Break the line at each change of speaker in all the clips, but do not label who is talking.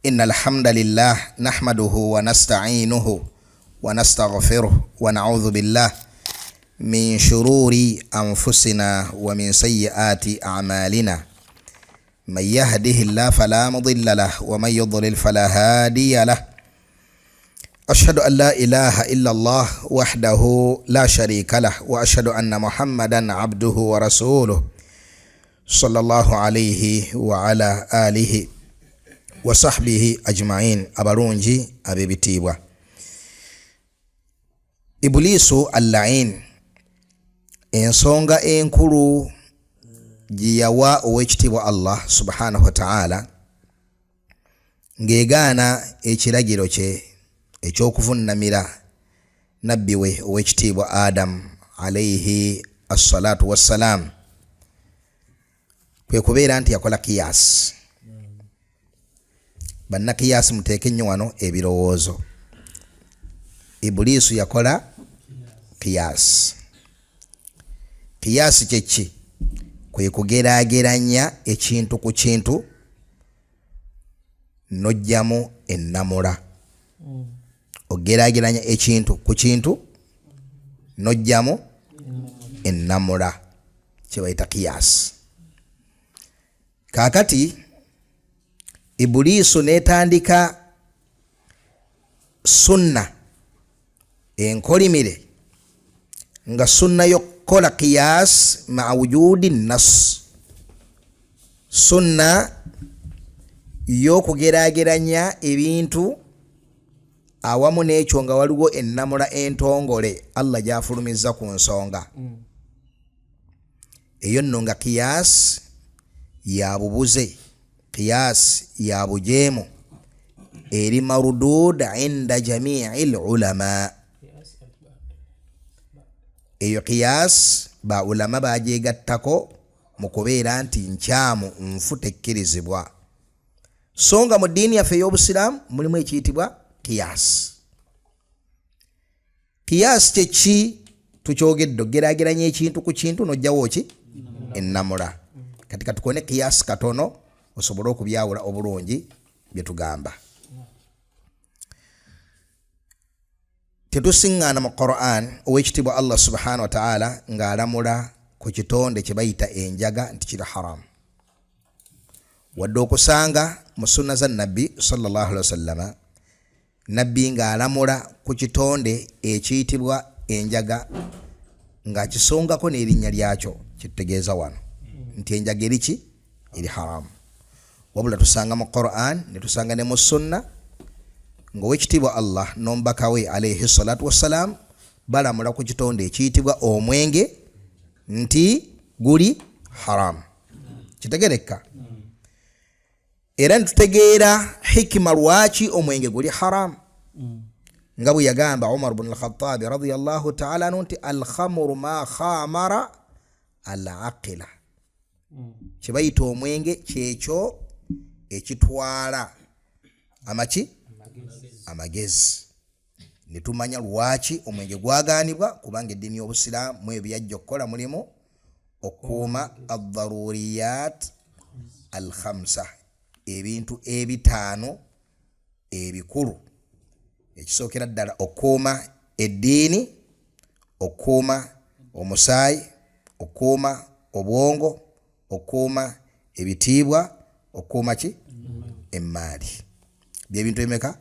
إن الحمد لله نحمده ونستعينه ونستغفره ونعوذ بالله من شرور أنفسنا ومن سيئات أعمالنا من يهده الله فلا مضل له ومن يضلل فلا هادي له أشهد أن لا إله إلا الله وحده لا شريك له وأشهد أن محمدا عبده ورسوله صلى الله عليه وعلى آله وصحبه أجمعين أبرونجي أبي بتيبwa. Ibulisu al-la'in ensonga enkulu giyawa owekitibwa Allah subhanahu wa ta'ala ngegana ekiragiro kye ekyokuvunamira nabbi we owekitibwa Adam alayhi assalatu wassalam kwe kubeera nti yakola kiyas. Banna kiyas muteeke nnyo wano ebirowoozo. Ibulisu yakola kiyas. Kiyas kyeki kwe kugeraageranya ekintu ku kintu nojjamu ennamula. Ogeraageranya ekintu ku kintu nojjamu ennamula kye bayita kiyas. Kaakati Ibulisu netandika sunna enkolimire nga sunna yokola qiyas ma wujudi nas, sunna yokugerageranya ebintu awamu n'ekyo nga waliwo ennamula entongole Allah gyafulumiza ku nsonga eyo nno nga qiyas ya bubuze, qiyas ya bujeemu eri marudud inda jami'il ulama. Eyo qiyas ba ulama bajegattako mu kubeera nti nkyamu nfu tekkirizibwa. Songa mu ddiini yaffe ey'Obusiraamu mulimu ekiyitibwa qiyas. Qiyas kyeki tukyogedde ogeraageranya ekintu ku kintu n'ojjawo ki ennamula. Kati katukone qiyas katono osobole okubyawula obulungi bye tugamba. Tetusiŋŋaana mu Qur'an owekitibwa Allah subhanahu wa ta'ala ng'alamula ku kitonde kye bayita enjaga nti kiri haram. Wadde okusanga mu sunna za nabbi sallallahu alaihi wasallam nabbi ng'alamula ku kitonde ekiyitibwa enjaga ng'akisongako n'erinnya lyakyo kitegeeza wano nti enjaga eriki eri haram. Wabula tusanga mu Qur'an ne tusanga ne mu sunna ng'owekitibwa Allah n'omubaka we alayhi salatu wassalam balamula ku kitonde ekiyitibwa omwenge nti guli haram. Kitegereka? Era ntutegeera hikima lwaki omwenge guli haram nga bwe yagamba Umar ibn al-Khattab radiyallahu ta'ala anhu nti al-khamru ma khamara al-aqila. Kibayita omwenge kyekyo ekitwala amaki amagezi. Netumanya lwaki omwenge gwagaanibwa kubanga eddiini y'Obusiraamu mu ebyajja okukola mulimu okuuma ad-daruriyat al-khamsa, ebintu ebitaano ebikulu. Ekisookera ddala okuuma eddiini, okuuma omusaayi, okuuma obwongo, okuuma ebitiibwa, okuuma ki emmaali. Byebintu emeka?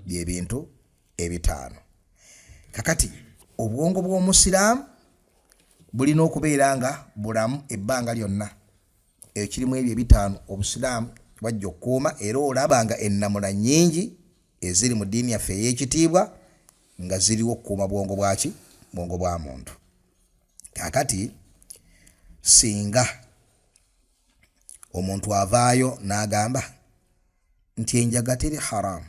Byebintu ebitaano. Kakati obwongo bw'Omusiraamu bulina okubeera nga bulamu ebbanga lyonna. Ekirimu ebyo ebitaano Obusiraamu bajja okukuuma era olaba nga ennamula nnyingi eziri mu ddiini yaffe ey'ekitiibwa nga ziriwo okukuuma bwongo bwaki? Bwongo bwa muntu. Kakati singa omuntu avaayo n'agamba nti enjaga teri haram,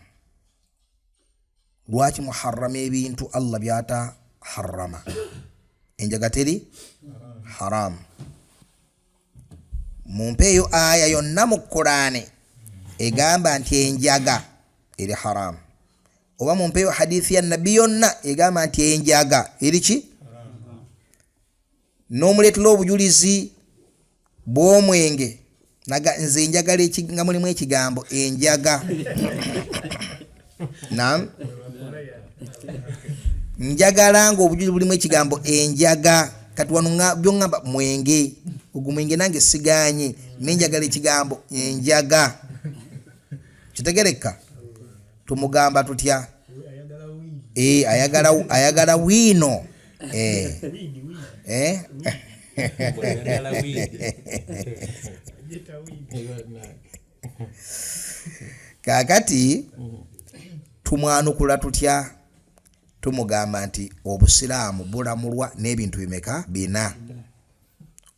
lwaki muharrama ebintu Allah byata harrama? Enjaga teri haram. Mumpeeyo aya yonna mu Qur'ani egamba nti enjaga eri haram, oba mumpeeyo hadithi ya nabbi yonna egamba nti enjaga eri ki? N'omuleetera obujulizi bw'omwenge nze njagala nga mulimu ekigambo enjaga. Naam, njagala nga obujulizi bulimu ekigambo enjaga. Kati wano byongamba mwenge, ogumwenge nange siganye, nenjagala ekigambo enjaga. Kitegereka? Tumugamba tutya? Ayagala wino. Kakati tumwanukula tutya? Tumugamba nti obusiraamu bulamulwa n'ebintu bimeka? Bina.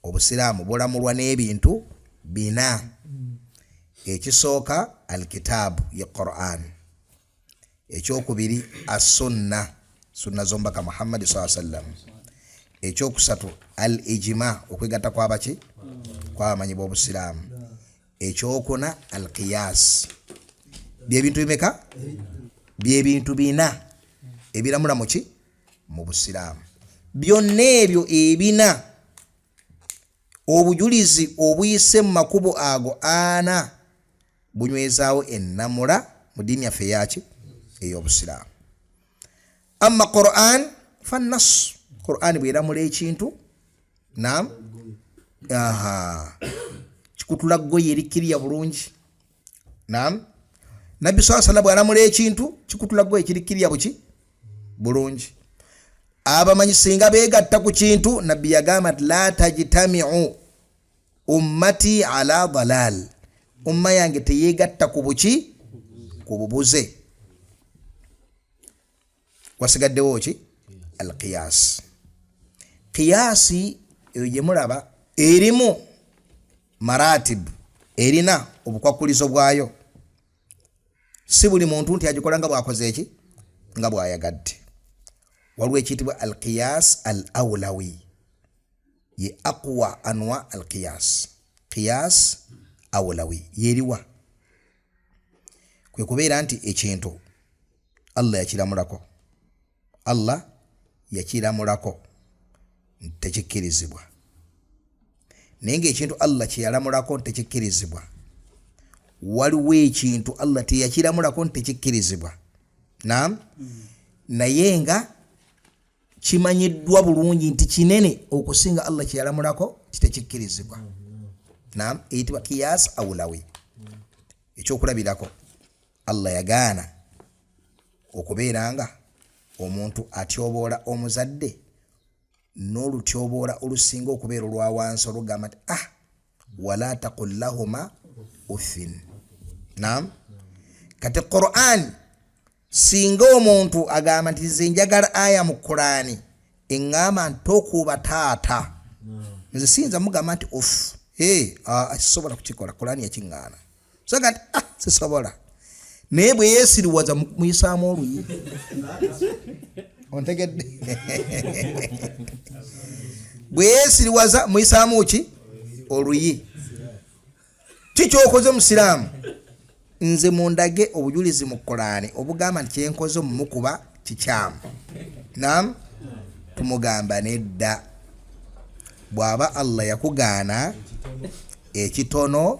Obusiraamu bulamulwa n'ebintu bina. Ekisooka alkitaabu ye Qur'an. Ekyokubiri as-sunna, sunna zombaka Muhammad sallallahu alaihi wasallam. Ekyokusatu al-ijma, okwegatta kw'abaki? Kw'abamanyi b'obusiraamu. Ekyokuna al-qiyas. Byebintu bimeka? Byebintu bina ebiramula muki? Mu busiraamu. Byonna ebyo ebina obujulizi obuyise mu makubo ago ana bunywezaawo ennamula mu ddiini yaffe yaki? Ey'obusiraamu. Amma Qur'an fannas, Qur'an bweramula ekintu, naam, kikutula ggoye erikkirya bulungi. Naam, Nabbi sallallahu alaihi wasallam bw'aramula ekintu kikutula ggoye kirikkirya buki? Bulungi. Abamanyi singa beegatta ku kintu, Nabbi yagamba nti la tajtami'u ummati ala dalal, umma yange teyeegatta ku buki? Ku bubuze. Wasigaddewo ki? Al-qiyas. Qiyasi eyo gye mulaba erimu maratib, erina obukwakulizo bwayo. Si buli muntu nti agikola nga bwakoze eki? Nga bwayagadde. Waliwo ekiyitibwa al-qiyas al-awlawi, ye aqwa anwa al-qiyas. Qiyas awlawi yeriwa, kwe kubeera nti ekintu Allah yakiramulako, Allah yakiramulako tekikkirizibwa. Naye ng'ekintu Allah kyeyalamulako tekikkirizibwa, waliwo ekintu Allah teyakiramulako tekikkirizibwa. Naam, naye nga kimanyiddwa bulungi nti kinene okusinga Allah kyeyalamulako kitekikkirizibwa. Naam, eyitibwa qiyas awlawi. Ekyokulabirako, Allah yagaana okubeera nga omuntu atyoboola omuzadde n'olutyoboola olusinga okubeera olwa wansi olugamba nti wala taqul lahuma uffin. Naam, kati Qur'an singa omuntu agamba nti nze njagala aya mu Qur'ani eŋŋamba nti tokuba taata, nze siyinza mugamba nti off, sisobola kukikola, Qur'ani yakiŋŋaana. Soga nti sisobola. Naye bwe yeesiriwaza muyisaamu oluyi. Ontegedde? Bwe yeesiriwaza muyisaamu ki? Oluyi. Kikyokoze musiraamu? Nze mundage obujulizi mu Qur'ani obugamba nti kyenkoze mumukuba kikyamu. Naam, tumugamba nedda. Bw'aba Allah yakugaana ekitono,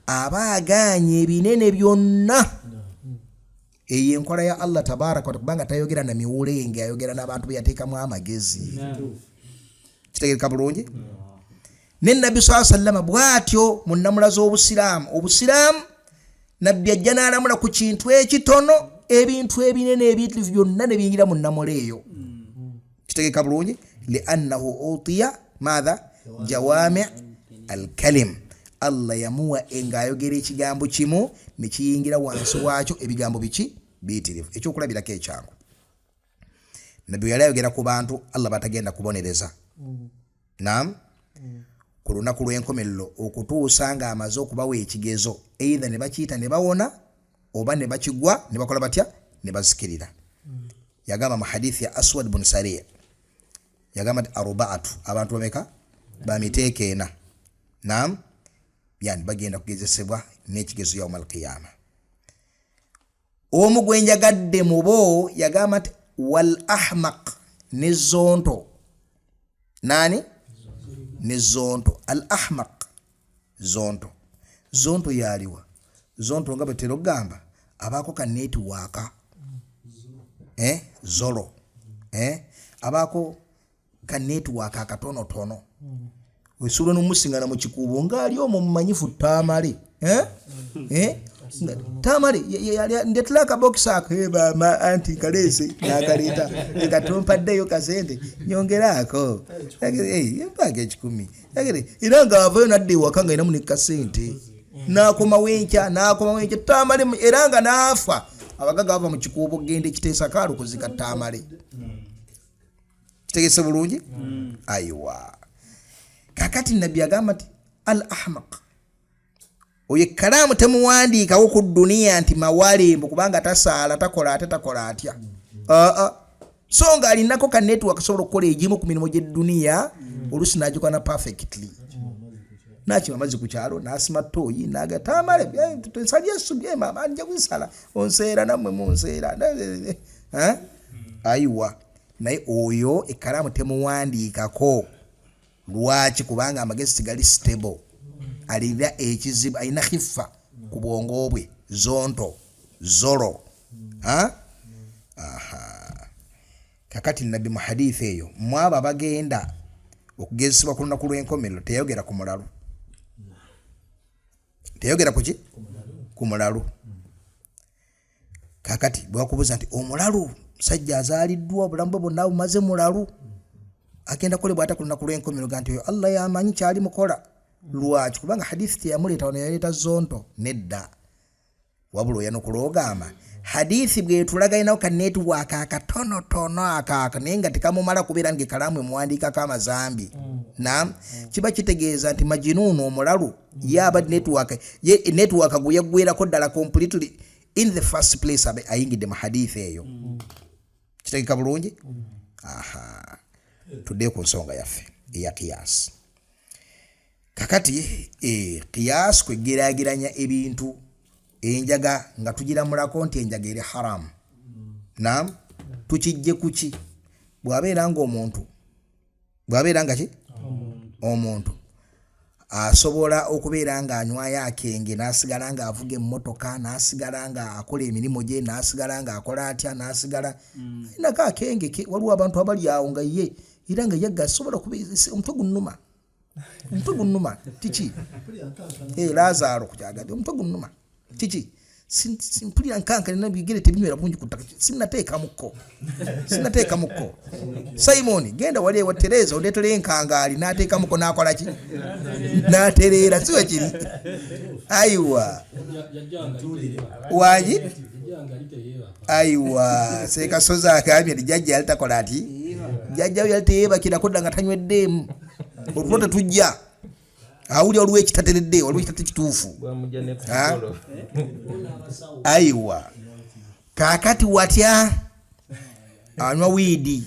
aba agaanye ebinene byonna. Eyo enkola ya Allah tabaraka wa kubanga tayogera na miwulenge, ayogera n'abantu be yateekamu amagezi. Kitegeereka bulungi? Ne Nabbi sallallahu alaihi wasallam bw'atyo mu nnamula z'obusiraamu. Obusiraamu Nabbi ajja n'alamula ku kintu ekitono, ebintu ebinene ebintu byonna ne biyingira mu nnamula eyo. Kitegeereka bulungi? Li'annahu utiya madha jawami' al-kalim. Allah yamuwa engayogera ekigambo kimu ne kiyingira wansi waakyo ebigambo biki? Biyitirivu. Ekyokulabirako ekyangu, Nabbi yali ayogera ku bantu Allah batagenda kubonereza. Naam, ku lunaku lw'enkomerero okutuusa nga amaze okubawa ekigezo, either ne bakiyita ne bawona oba ne bakigwa ne bakola batya? Ne bazikirira. Yagamba mu hadithi ya Aswad bin Sariya, yagamba nti arbaatu, abantu bameka? Bamiteeka ena. Naam, yani bagenda kugezesebwa n'ekigezo yawmal qiyama. Omu gwe njagadde mu bo yagamba nti wal ahmaq, ne zonto. Nani? Ne zonto. Al ahmaq, zonto. zonto yaliwa zonto nga betero gamba abako ka network zolo abako ka network akatono tono wesulo nomusingana mu kikubo ngali omwo mumanyifu tamale tamale ndetla ka box akeba ma anti kalese nakaleta ngatompaddeyo kasente nyongerako mpage 10 iranga avayo nadde wakanga ina muni kasente nakoma wencha tamale eranga nafa abagaga ava mu kikubo gende kitesa kalo kuzika tamale tegese bulungi aiwa kakati nabi agamba ati al ahmaq oye kalamu temuwandiika wo ku dunia nti mawalembo kubanga tasaala takola atya so nga alinako ka network asobola okukola egimu ku mirimu gy'eduniya olusi n'agikola perfectly nakima amazzi ku kyalo n'asima toyi n'agatamale tensalya subye mama nja kwisala onseera nammwe munseera ayiwa naye oyo ekalamu temuwandiikako lwaki kubanga amagezi gali stable alira ekizibu alina khifa ku bwongo bwe zonto zolo kakati nabi mu hadithi eyo mwaba bagenda okugezesebwa ku lunaku lw'enkomerero teyayogera ku mulalu teyayogera kuki ku mulalu kakati bwakubuza nti omulalu sajja azaaliddwa obulamu bwe bwonna bumaze mulalu agenda kolebwa ate ku lunaku lw'enkomerero ganti oyo Allah yamanyi kyali mukola lwaki kubanga hadithi teyamuleeta wano yaleeta zonto nedda wabula oyana okulogamba hadithi bwetulaga inawo ka network akatonotono akaka naye nga tekamumala kubeera nge kalamu emuwandiikako amazambi kiba kitegeeza nti majinuunu omulalu yaba network gwe yaggwerako ddala completely in the first place ayingidde mu hadithi eyo kitegeka bulungi tudde ku nsonga yaffe eya qiyas kakati qiyas kwegeraageranya ebintu enjaga nga tugiramulako nti enjaga eri haramu tukijje kuki bwabeera nga omuntu asobola okubeera nga anywayo akenge n'asigala nga avuga emmotoka n'asigala nga akola emirimu gye n'asigala nga akola atya n'asigala inako akenge waliwo abantu abali awo nga ye era nga yagga asobola omutwe gunnuma tiki Lazaro kujagadde omutwe gunnuma tiki simpulira nkanka nabigere tebinywera bungi kutaka sinateekamuko Simon genda wali ewa Teresa odeetera enkangaali n'ateekamuko n'akola ki n'atereera siwe kiri ayiwa wangi ayiwa Sekasozi agambye nti jjajja yali takola ati jjajja we yali teyeebakira kodda nga tanyweddeemu olwo tetujja awulya olwo ekitateredde olwo ekitate kituufu ayiwa kakati watya anywa wiidi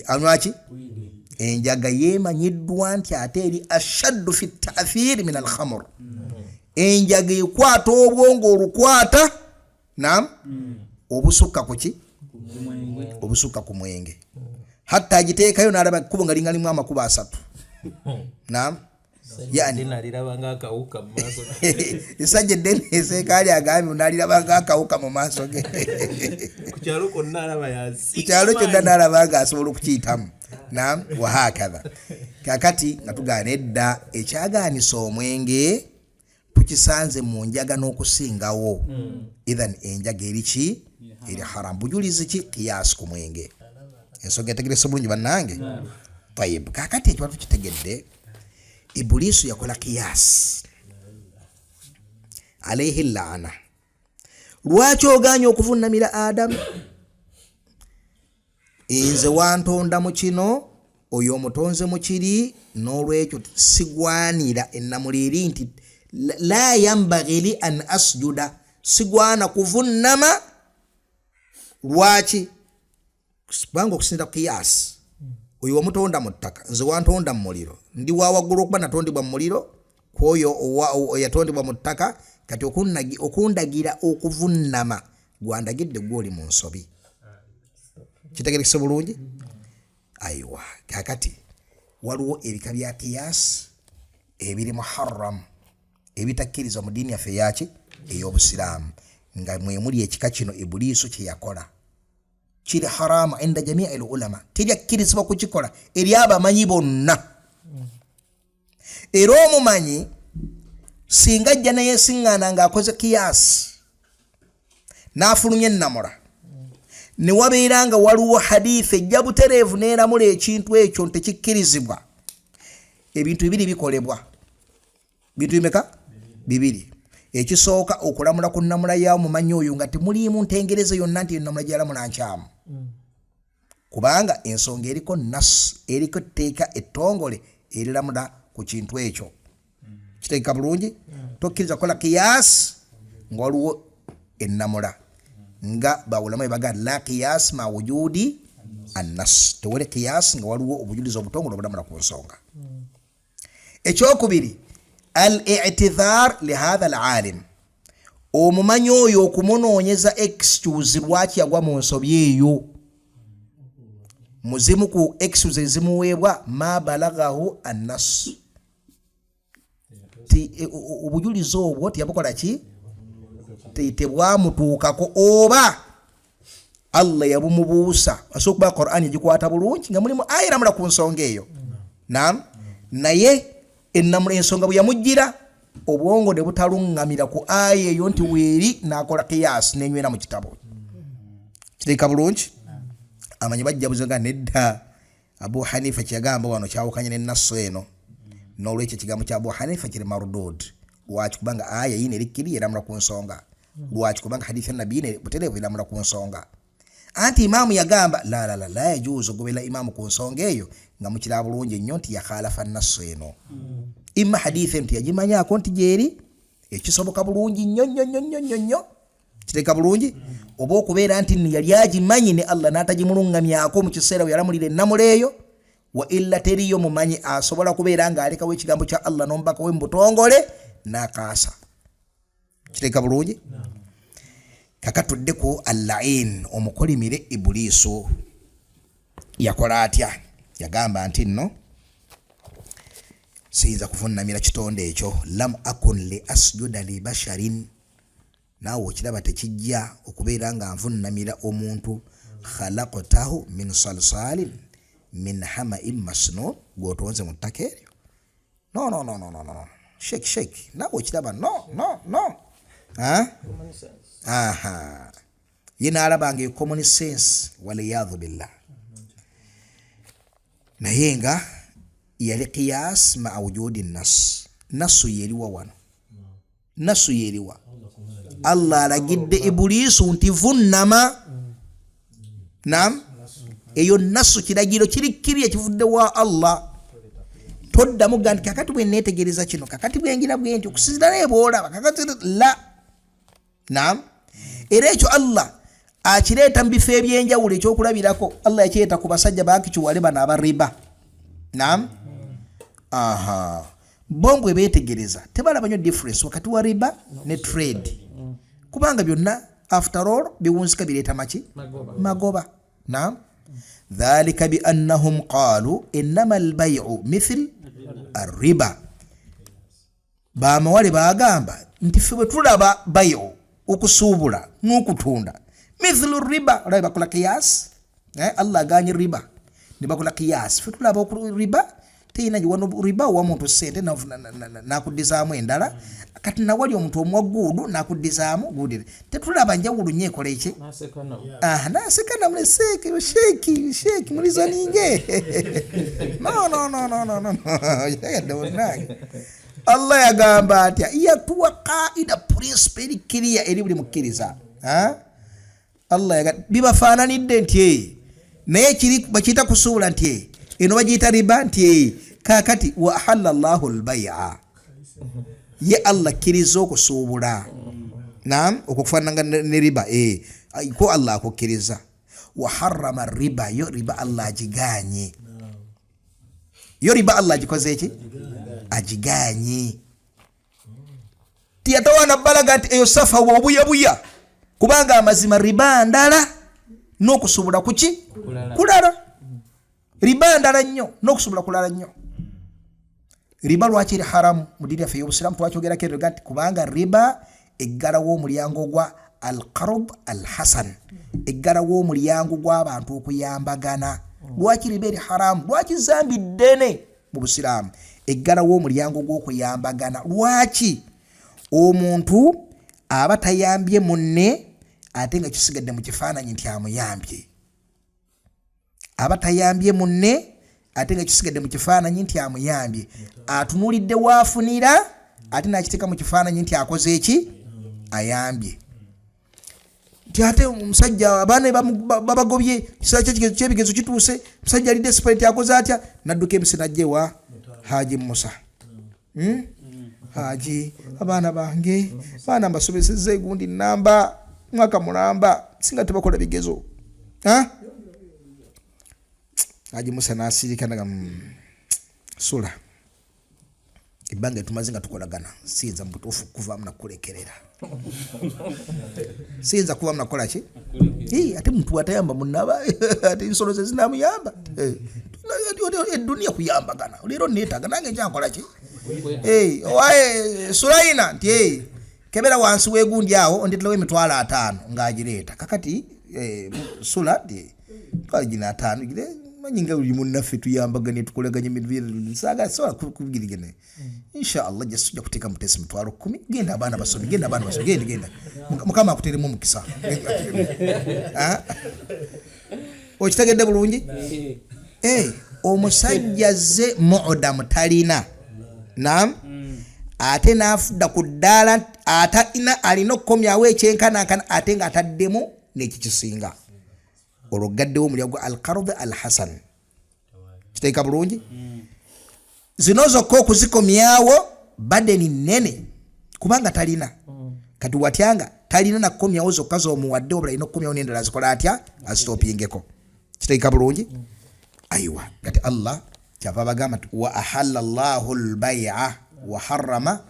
anywa ki enjaga yeemanyiddwa nti ate eri ashaddu fi ta'thiri min al-khamr enjaga ekwata obwongo olukwata obusukka kuki obusukka ku mwenge hatta agiteekayo n'alaba ekkubo nga lingalimu amakubo 3 yani
nalirabanga akawuka mu maaso
esajja eddene eseekaali agambye nalirabanga akawuka mu maaso ge
ku kyalo
kyonna n'alaba nga asobola okukiyitamu wahakatha kakati nga tugaana edda ekyagaanisa omwenge tukisanze mu njaga n'okusingawo ithan enjaga eriki eri haram bujulizi ki qiyas ku mwenge ensonga etegerese bulungi bannange tayib kakati ekiba tukitegedde Ibulisu yakola qiyas alayhi laana lwaki oganya okuvunnamira Adamu nze wantonda mu kino oyo omutonze mu kiri n'olwekyo sigwanira ennamuliri nti la yambaghi li an asjuda sigwana kuvunnama lwaki kubanga okusinda qiyas oyo omutonda mu ttaka nze wantonda mu muliro ndi wawaggulu okuba natondebwa mu muliro kwoyo yatondebwa mu ttaka kati okundagira okuvunnama gwandagidde gwoli mu nsobi kitegerekese bulungi ayiwa kakati waliwo ebika bya qiyas ebiri muharram ebitakkiriza mu dini yaffe yaki ey'obusiraamu nga mwemuli ekika kino Ibuliisu kye yakola kiri haramu inda jamii ulama teryakkirizibwa kukikola eri abamanyi bonna era omumanyi singa ajja neyeesiŋŋaana ng'akoze kiyasi n'afulumya ennamula ne wabeera nga waliwo hadithi ejja butereevu neeramula ekintu ekyo tekikkirizibwa ebintu bibiri bikolebwa bintu bimeka bibiri ekisooka okulamula ku nnamula y'omumanyi oyo nga temuliimu ntengereza yonna nti ennamula gyalamula nkyamu kubanga ensonga eriko nas eriko etteeka ettongole eriramula ku kintu ekyo kiteeka bulungi tokkiriza kukola kiyasi nga waliwo ennamula nga bawulama baga la qiyas ma wujudi annas tewale qiyas nga waliwo obujulizi obutongole obulamula ku nsonga ekyokubiri al-i'tidhar li hadha al-alim omumanyi oyo okumunoonyeza excuse lwaki yagwa mu nsobi eyo muzimu ku excuse ezimuweebwa ma balagahu annas obujulizi obwo tiyabukola ki tebwamutuukako oba Allah yabumubuusa asokuba Qur'an yagikwata bulungi nga mulimu aya eramula ku nsonga eyo naye ennamula ensonga bwe yamujjira obwongo ne butalungamira ku aya eyo nti weeri n'akola kiyasi n'enywera mu kitabo kiteeka bulungi amanyi bajja buzenga nedda Abu Hanifa kyagamba wano kyawukanye n'ennasso eno n'olwekyo ekigambo kya Abu Hanifa kiri mardud lwaki kubanga aya yine erikkiri eramula ku nsonga lwaki kubanga hadithi ya nabbi ne butereevu eramula ku nsonga anti imaamu yagamba la yajuuzu ogobera imaamu ku nsonga eyo nga mukira bulungi ennyo nti yakhalafa nasso eno imma hadithi nti yagimanyaako nti gyeri ekisoboka bulungi nnyo kiteeka bulungi oba okubeera nti yali agimanyi ne Allah n'atagimulungamyako mu kiseera we yalamulira ennamula eyo wa illa teriyo mumanyi asobola kubeera ng'alekawo ekigambo kya Allah n'omubaka we mu butongole n'akaasa kiteeka bulungi kakatuddeko al-la'in omukolimire Ibuliisu yakola atya yagamba nti nno siyinza kuvunnamira kitonde ekyo lam akun li asjuda li basharin naawe okiraba tekijja okubeera nga nvunnamira omuntu khalaqtahu min salsalin min hama'in masnun gwotonze mu ttaka eryo no shake naawe okiraba no aha yina alabanga e common sense waliyadhu billah naye nga yali qiyas ma wujudi nasu yeriwa wano nasu yeriwa Allah alagidde Ibuliisu nti vunnama nam eyo nasu kiragiro kirikkiri ekivudde wa Allah toddamu gandi kakati bwe neetegereza kino kakati bwengira bwenti okusinzira naye bwolaba kakati la nam era ekyo Allah akireeta mu bifo ebyenjawulo ekyokulabirako Allah yakireeta ku basajja baakikiwale bano abariba nam aha bombwe beetegereza tebalaba nnyo difference wakati wa riba ne trade kubanga byonna after all biwunzika bireeta maki magoba nam dhalika biannahum qaalu innama albay'u mithl arriba bamawale bagamba nti ffe bwe tulaba bayo okusuubula n'okutunda mithlu riba olaba bakola kiyasi Allah aganye riba ne bakola kiyasi ffe tulaba riba teyina wano riba wa muntu sente nakuddizaamu endala kati nawali omuntu omwaggudu nakuddizaamu gudire tetulaba njawulo nnyo ekola eki naseka namule sheki muliza ninge no Allah yagamba atya yatuwa qaida principle erikiriya eri buli mukkiriza Allah yagamba bibafaananidde nti naye kiri bakiyita kusuubula nti eno bagiyita riba nti kakati wa ahalla Allahu al-bay'a ye Allah kiriza okusuubula naam okufaananga ne riba ko Allah akukiriza wa harrama riba yo riba Allah agiganye yo riba Allah agikoze eki agiganye tiyatawana balaga nti eyo safa obuyabuya kubanga amazima riba ndala n'okusuubula kuki kulala riba ndala nnyo n'okusuubula kulala nnyo riba lwaki haram mu dini yaffe y'Obusiraamu twakyogerako era nti kubanga riba eggalawo omulyango gwa al-qard al-hasan, eggalawo omulyango gw'abantu okuyambagana. Lwaki riba eri haram? Lwaki zambi ddene mu Busiraamu? Eggalawo omulyango gw'okuyambagana. Lwaki? Omuntu aba tayambye munne ate nga kisigadde mu kifaananyi nti amuyambye. Aba tayambye munne ate nga kisigadde mu kifaananyi nti amuyambye. Atunulidde waafunira ate n'akiteeka mu kifaananyi nti akoze eki? Ayambye. Nti ate omusajja abaana babagobye, kiseera ky'ebigezo kituuse, omusajja ali desperate akoze atya? N'adduka emise n'ajja ewa Haji Musa. Haji, abaana bange baana mbasomesezza egundi nnamba mwaka mulamba singa tebakola bigezo. Haji Musa n'asirika naga sula ebbanga tumaze nga tukolagana siyinza mubutuufu kuvaamu nakulekerera. Siyinza kuvaamu nakola ki? Ate muntu atayamba munnaba ate ensolo ze zinamuyamba. Eddunia kuyambagana. Leero neetaaga nange nkyankola ki? Owaye Sulaina nti kebera wansi w'egundi awo ondeterawo emitwalo 5 ng'agireeta. Kakati Sula nti twagina 5 gire manyinga buli munnaffe tuyambagane tukolaganye ebintu saga sola kubigirigene. Inshallah jja kuteeka mutesi mitwalo 10. Genda abaana basomi, genda abaana basomi, genda. Mukama akuteremu omukisa. Okitegedde bulungi? Omusajja ze mu'odamu talina. Naam. Ate n'afudda ku ddaala alina okukomyawo ekyenkanankana ate nga ataddemu n'ekikisinga. Olwo gaddewo omulyango al-qard al-hasan. Kiteeka bulungi? Zino zokka okuzikomyawo badeni nnene kubanga talina. Kati watyanga talina nakukomyawo zokka z'omuwadde obula alina okukomyawo n'endala zikola atya? Azitoopingeko. Kiteeka bulungi? Aywa. Kati Allah kyava bagamba nti wa ahalla Allahu al-bay'a wa harrama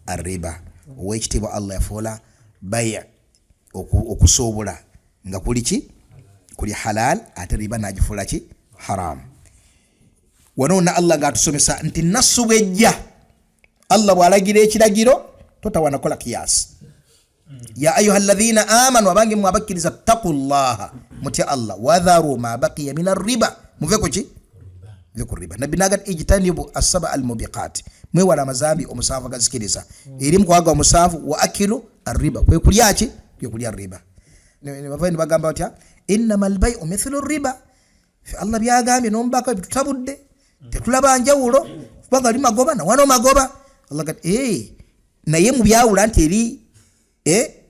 ar-riba. Ow'ekitiibwa Allah yafuula bay' okusoobula nga kuli ki? Kuli halal ate riba n'agifuula ki? Haram. Wano na Allah ng'atusomesa nti nassu bw'ejja Allah bw'alagira ekiragiro totawana kola kiyasi. Ya ayuha alladhina amanu abange mwabakkiriza taqullaha mutya Allah wadharu ma baqiya min ar-riba muve ku ki? Muve ku riba. Nabbi nagat ijtanibu as-sab'a al-mubiqat mwewala amazambi omusanvu agazikiriza. Eri mukwaga omusanvu wa akilu ar-riba kwe kulya ki? Kwe kulya riba. Ne bavaini bagamba batya innamal bay'u mithlu ar-riba. Allah byagambye n'ombaka tutabudde tetulaba njawulo kubanga ali magoba na wano magoba. Allah kati naye mu byawula nti eri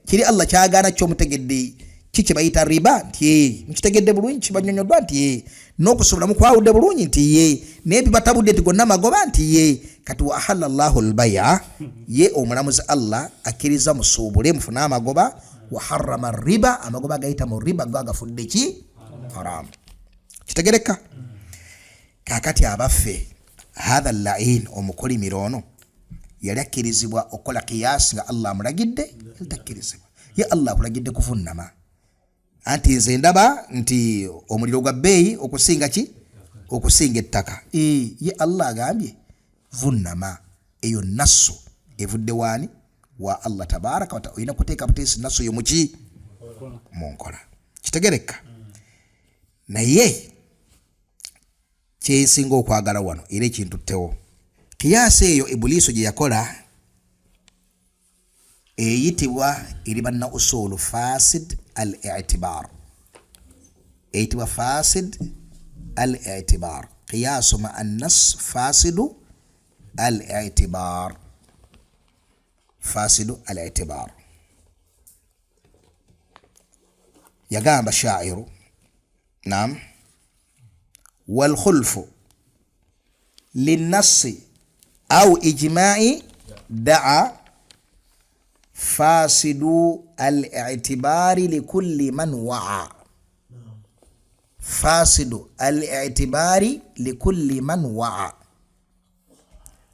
kiri Allah kyagaana ky'omutegedde kiki bayita riba nti mukitegedde bulungi kibanyonyodwa nti n'okusobola mukwawudde bulungi nti naye batabudde nti gonna magoba nti kati wa ahalla Allahu al-bay'a ye omulamuzi Allah akkiriza musuubule mufune amagoba wa harrama riba amagoba gayita mu riba gagafudde ki? Haram. Kitegereka? Kakati abaffe hadha al-la'in omukolimiro ono yali akkirizibwa okukola qiyas nga Allah amulagidde takkirizibwa. Ye Allah akulagidde kuvunnama anti nze ndaba nti omuliro gwa bbeeyi okusinga ki? Okusinga ettaka. Ye Allah agambye vunnama. Eyo nassu evudde waani? Wa Allah tabaraka wa ta'ala. Oyina kuteeka buteesi nassu yo muki? Munkola. Kitegereka? Naye kyesinga okwagala wano era ekintu ttewo qiyas eyo Ibuliiso gye yakola eyitibwa eri banna usulu fasid al-i'tibar. Eyitibwa fasid al-i'tibar. Qiyasu ma an-nas fasidu al-i'tibar. Fasidu al-i'tibar. Yagamba shairu naam والخلف للنص أو إجماع دعا فاسد الاعتبار لكل من وعى. فاسد الاعتبار لكل من وعى.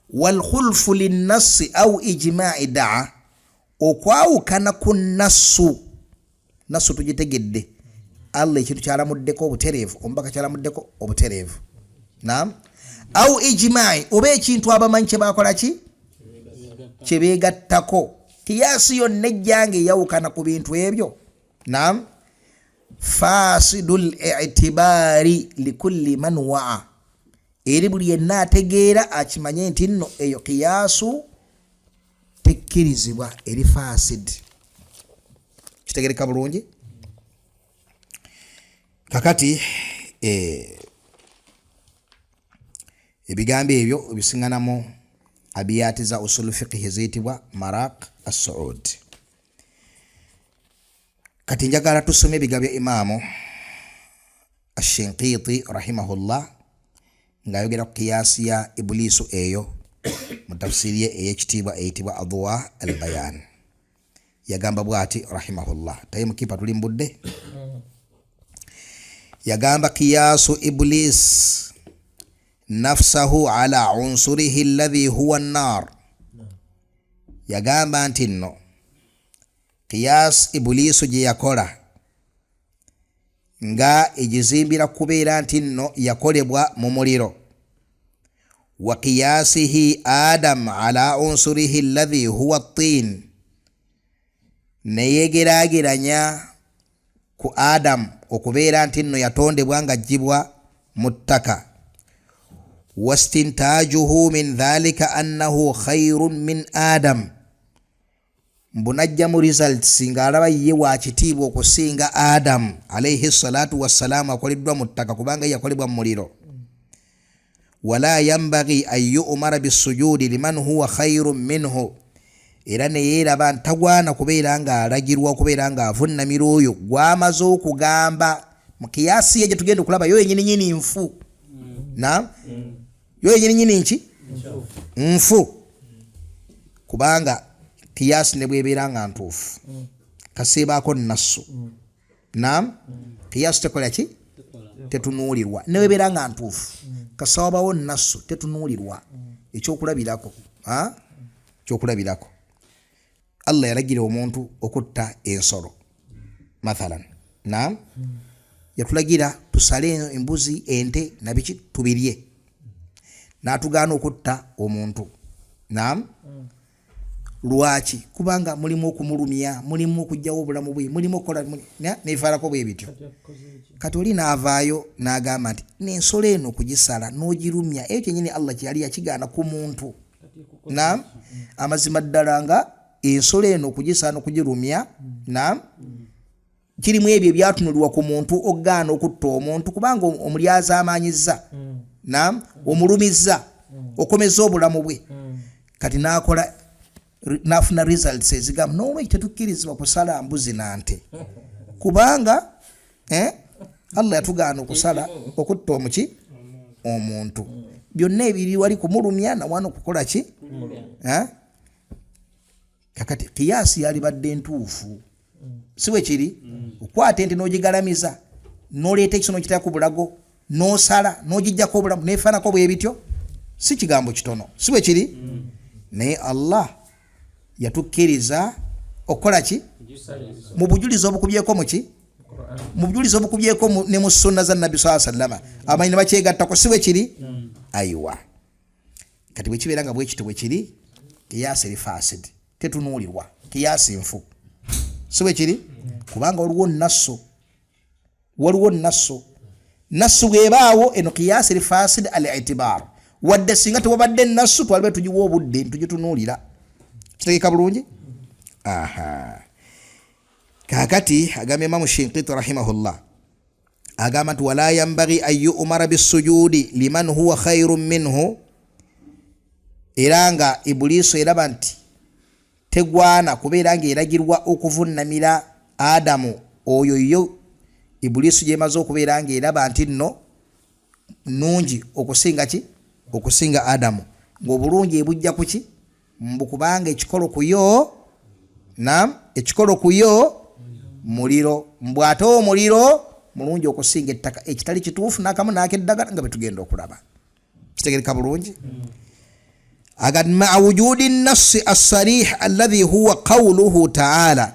والخلف للنص أو إجماع دعا okwawu kana ku nassu tugitegedde Allah ekintu kyalamuddeko obutereevu omubaka kyalamuddeko obutereevu. Naam. au ijma'i oba ekintu abamanyi kye bakola ki kye beegattako. Kiyasi yonna ejjanga eyawukana ku bintu ebyo. Naam. Fasidul i'tibaari likulli man wa'a, eri buli yenna ategeera akimanye nti nno eyo kiyaasu tekkirizibwa, eri fasid. Kitegereka bulungi? Kakati ebigambo ebyo ebisiŋŋanamu abiyati za usul fiqh eziyitibwa maraq as-Saud. Kati njagala tusome ebigambo bya Imaamu Ash-Shinqiti rahimahullah ng'ayogera ku kiyaasi ya Ibuliisu eyo mu tafsiri ye ey'ekitiibwa eyitibwa Adwa al-Bayan. Yagamba bw'ati rahimahullah, tayi mukipa tuli mbudde. Yagamba kiyaasu Iblis nafsahu ala unsurihi alladhi huwa an-nar. Yagamba nti nno kiyas Ibuliisu gye yakola nga egizimbira kubeera nti nno yakolebwa mu muliro. Wa qiyasihi Adam ala unsurihi alladhi huwa at-tin, neyegeraageranya ku Adam okubeera nti nno yatondebwa nga ajjibwa mu ttaka. Wastintajuhu min dhalika annahu khayrun min Adam, mbunajja mu results ng'alaba ye wa kitiibwa okusinga Adam alayhi salatu wassalamu akoleddwa mu ttaka kubanga yakolebwa mu muliro. Wala yambaghi an yu'mara bisujudi liman huwa khayrun minhu, era ne yeeraba ntagwana kubeera ng'alagirwa okubeera ng'avunnamira oyo gw'amaze okugamba mu kiyaasi ye gye tugenda okulaba yo yennyini nyini nfu. Naam. Yo yennyini nyini nki? Nfu. Kubanga kiyasi ne bwebeera nga ntuufu kaseebaako nassu. Naam. Kiyasi tekola ki? Tetunuulirwa. Ne bwebeera nga ntuufu kasabawo nassu tetunuulirwa. Ekyokulabirako. Ekyokulabirako. Allah yalagira omuntu okutta ensolo. Mathalan. Naam. Yatulagira tusale embuzi, ente na biki tubirye. N'atugaana okutta omuntu. Naam. Lwaki? Kubanga mulimu okumulumya, mulimu okujjawo obulamu bwe, mulimu okukola neefaanako bwe bityo. Kati oli n'avaayo n'agamba nti n'ensolo eno okugisala n'ogirumya, ekyo kyennyini Allah kye yali yakigaana ku muntu. Naam. Amazima ddala nga ensolo eno okugisala n'okugirumya, naam, kirimu ebyo ebyatunulibwa ku muntu okugaana okutta omuntu kubanga omulyaza amaanyizza. Naam. Omulumizza okomeza obulamu bwe. Kati n'akola nafuna results ezigamba n'olwekyo tetukkirizibwa kusala mbuzi nante kubanga Allah yatugaana okusala okutta omuki omuntu. Byonna ebiri wali kumulumya na wana okukola ki? Kakati kiyasi yali badde ntuufu. Siwe kiri? Okwata ente n'ogigalamiza n'oleeta ekisono kitako bulago n'osala n'ogijjako obulamu neefaanako bwe bityo, si kigambo kitono. Siwe kiri? Naye Allah yatukkiriza okukola ki? Mu bujulizi obukubyeko muki? Mu bujulizi obukubyeko ne mu sunna za Nabbi sallallahu alayhi wasallam abamanyi ne bakyegattako. Siwe kiri? Aywa. Kati bwe kibeera nga bwe kityo bwe kiri, kiyasi eri fasid, tetunuulirwa, kiyasi nfu. Siwe kiri? Kubanga waliwo nassu. Waliwo nassu. Nassu bwebaawo eno kiyasi eri fasid al-i'tibar. Wadde singa tewabadde nassu twalibe tugiwa obudde tugitunuulira. Kitegeka bulungi? Kakati agamba Imaamu Shinqiti rahimahullah, agamba nti wala yambaghi an yu'mara bisujudi liman huwa khayrun minhu, era nga Ibuliisu eraba nti tegwana kubeera nga eragirwa okuvunnamira Adamu oyo yo Ibuliisu gyemaze okubeera nga eraba nti nno nungi okusinga ki? Okusinga Adamu. Ng'obulungi ebujja ku ki? Mbukubanga ekikolo kuyo, naam, ekikolo kuyo muliro. Mbwate omuliro mulungi okusinga ettaka ekitali kituufu n'akamu n'akeddagala nga betugenda okulaba. Kitegereka bulungi? Agad ma'a wujudi nassi as-sarih alladhi huwa qawluhu ta'ala,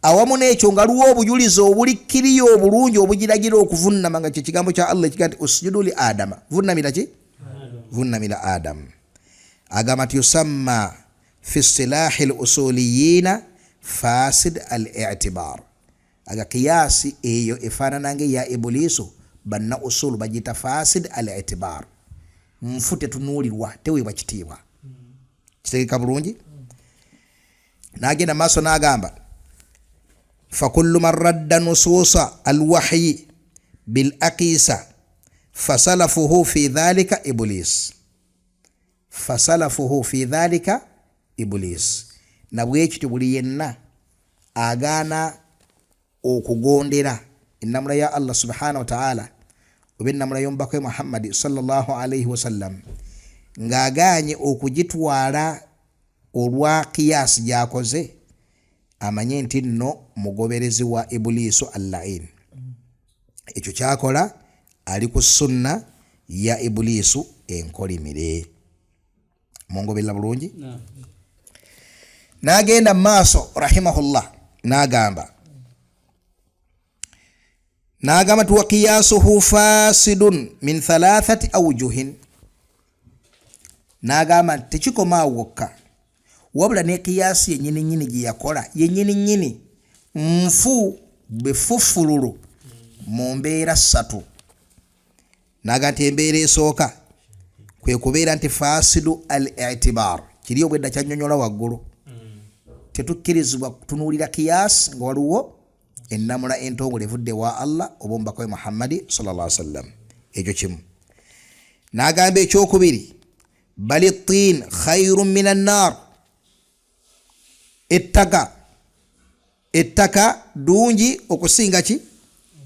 awamu n'ekyo nga luwo obujulizi obulikkiriyo obulungi obugiragira okuvunnama nga kye kigambo kya Allah kiga nti usjudu li Adama, vunnamira ki? vunamira Adam. Agamba nti yusamma fi istilahi al-usuliyina fasid al-i'tibar. Aga kiyasi eyo efanana ya Iblisu banna usulu bagita fasid al-i'tibar. Mfute tunulirwa teweebwa kitiibwa. Kitegeka bulungi. Nagenda maaso n'agamba fakullu man radda nususa alwahyi bil aqisa fasalafuhu fi dhalika iblis. Fasalafuhu fi dhalika iblis. Na bwekityo buli yenna agaana okugondera ennamula ya Allah subhanahu wa ta'ala oba ennamula y'omubaka Muhammad sallallahu alayhi wasallam ng'agaanye okugitwala olwa qiyas gyakoze, amanye nti nno mugoberezi wa Iblisu al-la'in. Ekyo kyakola ali ku sunna ya Iblisu enkolimire. Mungoberera bulungi. N'agenda maaso rahimahullah n'agamba tu wa qiyasuhu fasidun min thalathati awjuhin. N'agamba tekikoma wokka wabula ne qiyasi yennyini nnyini gye yakola yennyini nnyini nfu befufululu mu mbeera ssatu. N'agamba nti embeera esooka kwe kubeera nti fasidu al-i'tibar. Kiri obwedda kyannyonnyola waggulu. Tetukkirizibwa kutunuulira qiyas nga waliwo ennamula entongole evudde wa Allah oba omubaka we Muhammad sallallahu alaihi wasallam. Ekyo kimu. N'agamba ekyokubiri bali tin khayrun minan nar. Ettaka dungi okusinga ki?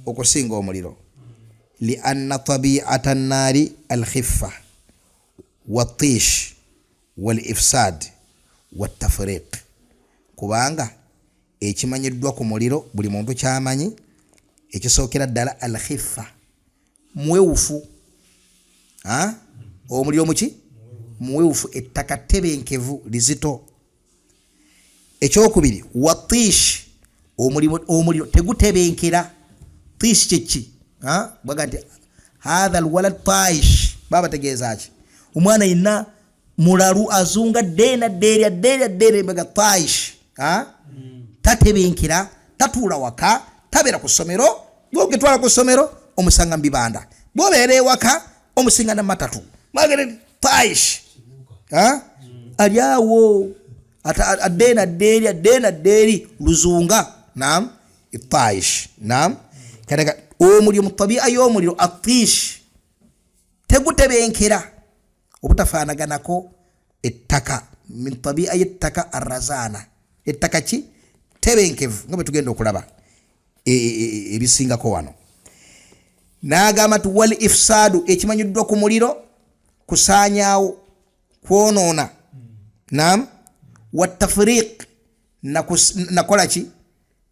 Okusinga omuliro. Li anna tabi'ata an-nari al-khiffa wat-tish wal-ifsad wat-tafriq. Kubanga ekimanyiddwa ku muliro buli muntu kyamanyi ekisookera ddala al-khiffa mwewufu. Omuliro muki? Mwewufu. Ettaka tebenkevu lizito. Ekyokubiri watish omuliro tegutebenkera. Tish kyeki? Baga nti hadha alwalad taish. Baba tegeeza ki? Omwana yenna mulalu azunga dena deri baga taish. Tatebenkera, tatuula waka, tabeera ku ssomero. Bw'ogetwala ku ssomero omusanga mu bibanda. Bw'obeera ewaka omusinga na matatu. Magere taish. Ali awo adena deri luzunga. Naam. Taish. Naam. Kadaka omuliro mu tabi'a y'omuliro atish tegutebenkera obutafaanaganako ettaka min tabi'a y'ettaka arrazana. Ettaka ki? Tebenkevu nga bwe tugenda okulaba ebisingako wano. N'agamba tu wal ifsadu ekimanyiddwa ku muliro kusaanyaawo kwonoona. Naam. Wattafriq nakola ki?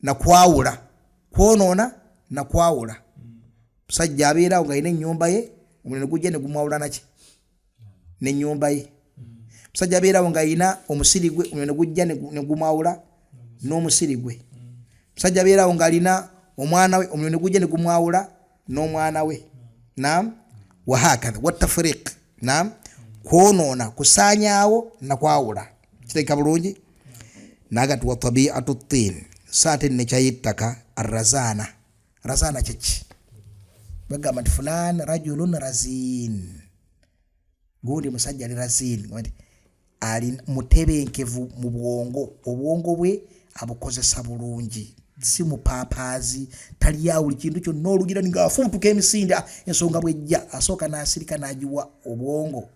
Nakwawula. Kwonoona na kwawula. Musajja abeerawo nga alina ennyumba ye omuliro gujja ne gumwawula naki? N'ennyumba ye. Musajja abeerawo nga alina omusiri gwe omuliro gujja ne gumwawula n'omusiri gwe. Musajja abeerawo nga alina omwana we omuliro gujja ne gumwawula n'omwana we. Naam. Wa hakadha wattafriq. Naam. Kwonoona kusaanyaawo na kwawula. Kitegeka bulungi. N'agati wa tabi'atu tin saate nekyayittaka arrazana. Razana kyeki? Bagamba nti fulan rajulun razin. Gundi musajja ali razin. Ali mutebenkevu mu bwongo. Obwongo bwe abukozesa bulungi. Si mupaapazi. Taliya buli kintu kyonna olugira nga afuutuka emisinde. Ensonga bwejja asooka n'asirika n'agiwa obwongo.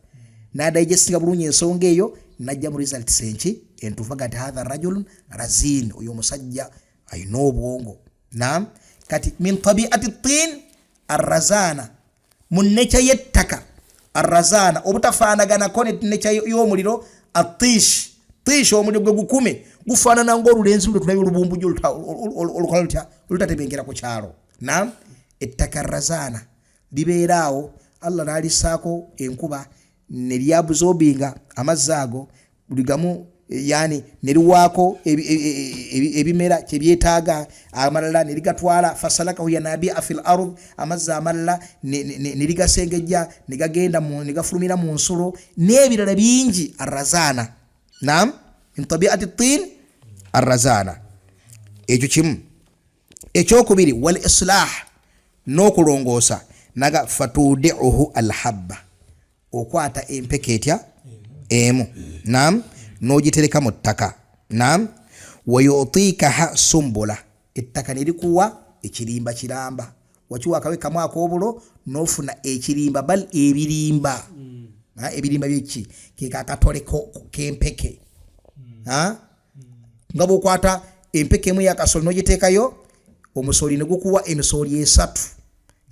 N'adayigestinga bulungi ensonga eyo n'ajja mu result senki entuufu baga nti hadha rajulun razin. Oyo omusajja alina obwongo. Naam. Kati min tabi'ati tin arrazana munnecha yettaka arrazana obutafaanaganako necha y'omuliro atish. Tish omuliro gwe gukume gufaanana ng'olulenzi lwe tulabye olubumbujo olukola lutya olutatebenkera ku kyalo. Naam. Ettaka arrazana libeeraawo Allah n'alisaako enkuba ne lyabuzobinga amazzi ago buli gamu yani neriwako ebimera kyebyetaaga amalala nerigatwala fasalakahu yanabia fil ard amazzi amalala nerigasengejja negagenda negafulumira mu nsolo n'ebirala bingi arrazana naam min tabiati tin arrazana ekyo kimu ekyokubiri wal islah n'okulongoosa naga fatudiuhu alhabba okwata empeke etya emu naam nogitereka mu ttaka naam wayutikaha sumbula ettaka nerikuwa ekirimba kiramba wakiwa akawekamu ak'obulo nofuna ekirimba bal ebirimba ebirimba byeki kekakatole kempeke nga bwokwata empeke emu yakasoli nogiteekayo omusoli negukuwa emisoli esatu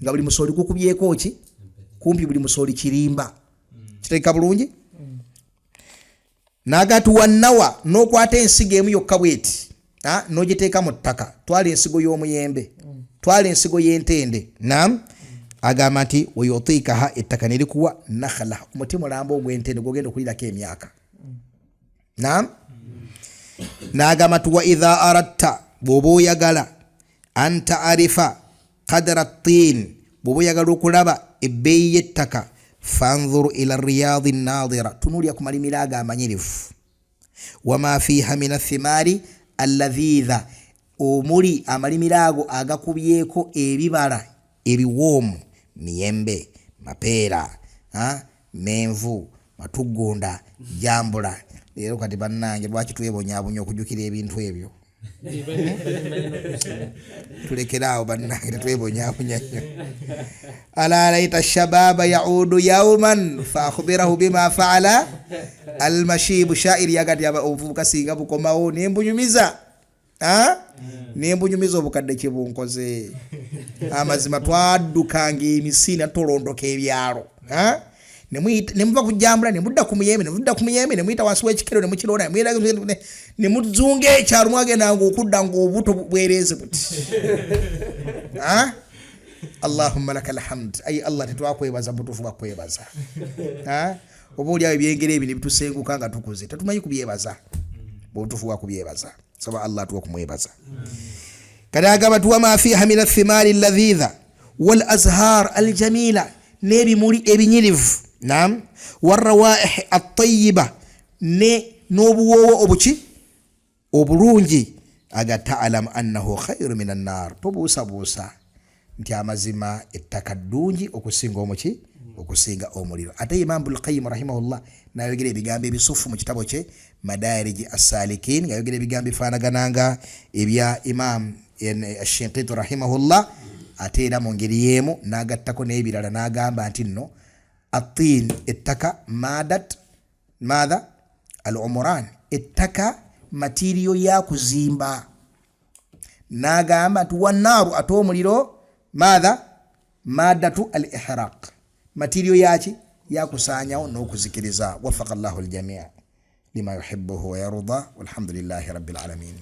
nga buli musoli gukubyeko ki kumpi buli musoli kirimba kiteeka bulungi nagatuwa nawa nokwata ensigo emu yokka bweti nogiteeka mu ttaka twala ensigo y'omuyembe twala ensigo y'entende naam agamba nti wayutikaha ettaka nerikuwa nakhla omuti mulamba ogw'entende gwogenda okulirako emyaka naam nagamba nti wa idha aradta bw'oba oyagala anta arifa qadra tin bw'oba oyagala okulaba ebbeeyi y'ettaka fanzur ila riyadi nadira tunulya ku malimiro ago amanyirivu wama fiha min athimari alladhidha omuli amalimiro ago agakubyeko ebibala ebiwoomu miyembe mapeera menvu matugunda jambula leero kati bannange lwaki twebonyabonya okujjukira ebintu ebyo tulekeraawo bannange tetwebonyabonya nnyo ala laita shababa yaudu yauman faakhbirahu bima faala almashibu shairi yagati obuvubuka singa bukomawo nembunyumiza nembunyumiza obukadde kyebunkoze amazima twaddukanga emisina tolondoka ebyalo nemuva kujambula nemudda ku muyembe nemuyita wansi w'ekikero nemukirona nemuzunga ekyalo mwagendanga okudda ng'obuto bwereeze buti allahumma laka alhamd ayi allah tetwakwebaza butufu bakwebaza oba oliawo ebyengeri ebi nebitusenguka nga tukuze tetumanyi kubyebaza butufu bwakubyebaza saba allah tuwa kumwebaza kati agamba tuwama fiha min athimari alladhidha wal azhar aljamila n'ebimuli ebinyirivu naam warrawaih at-tayyiba n'obuwoowo obuki obulungi aga ta'lam annahu khairu min an-nar tobuusabuusa nti amazima ettaka ddungi okusinga omuki okusinga omuliro ate Imam Al-Qayyim rahimahullah nayogera ebigambo ebisufu mu kitabo kye Madarij as-Salikin ngayogera ebigambo bifaanagananga ebya Imam Ash-Shinqiti rahimahullah ate era mu ngeri y'emu n'agattako n'ebirala n'agamba nti nno atin ettaka madat madha al-umran ettaka materiyo ya kuzimba n'agamba nti wannaaru ate omuliro madha madatu al-ihraq materiyo yaki yakusanyawo n'okuzikiriza wafaqa Allahu al-jami' lima yuhibbuhu wa yarda walhamdulillahi rabbil alamin.